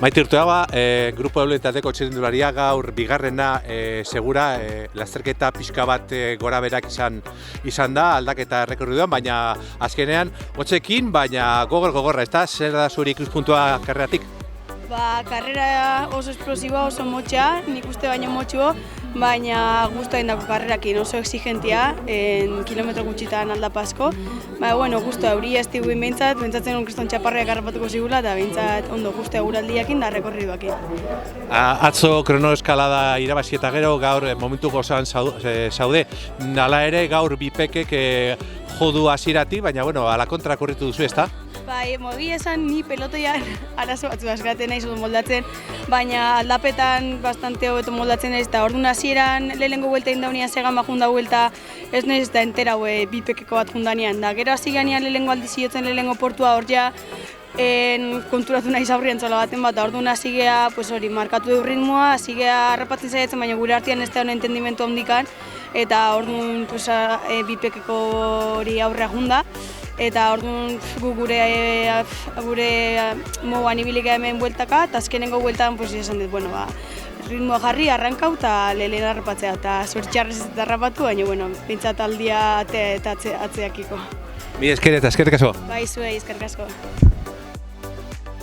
Maite Urteaga, Grupo Euletateko txirrindularia gaur bigarrena segura, lasterketa pixka bat gora berak izan da, aldaketa errekorriduan, baina azkenean hotzekin, baina gogorra, ez da? Zer da zure ikuspuntua karreratik? Karrera oso esplosiboa, oso motxa, nik uste baino motxuo, baina guztu egindako karrerakin oso exigentia, kilometro gutxitan aldapazko. Guztu euri ez diguen pentsatzen kriston txaparreak harrapatuko zigula, eta behintzat ondo guztu eguraldiakin da rekorriduakin. Atzo kronoeskalada irabazi eta gero, gaur momentu gozan zaude. Hala ere, gaur bipekek jodu hasieratik, baina ala kontra korritu duzu, ezta? Mogi esan ni pelotoian arazo batzu askaten naiz moldatzen, baina aldapetan bastante hobeto moldatzen naiz, eta orduan hasieran lehenengo buelta indaunean segama junda buelta ez naiz eta entera bipekeko bat jundanean. Da gero hasi ganean lehenengo aldiz iotzen lehenengo portua hor ja konturatu naiz aurrien txola baten bat, orduan hasi geha markatu du ritmoa, hasi geha harrapatzen zaitzen, baina gure artean ez da honen entendimentu handikan, eta orduan bipekeko hori aurrea junda. Eta orduan gure moguan ibilika hemen bueltaka, eta azkenengo bueltan esan dut, ritmoa jarri, arrankau eta lehen harrapatzea, eta suertxarrez ez harrapatu, baina pintzat aldia eta atzeakiko. Mi eskerrik asko. Bai, zuei eskerrik asko.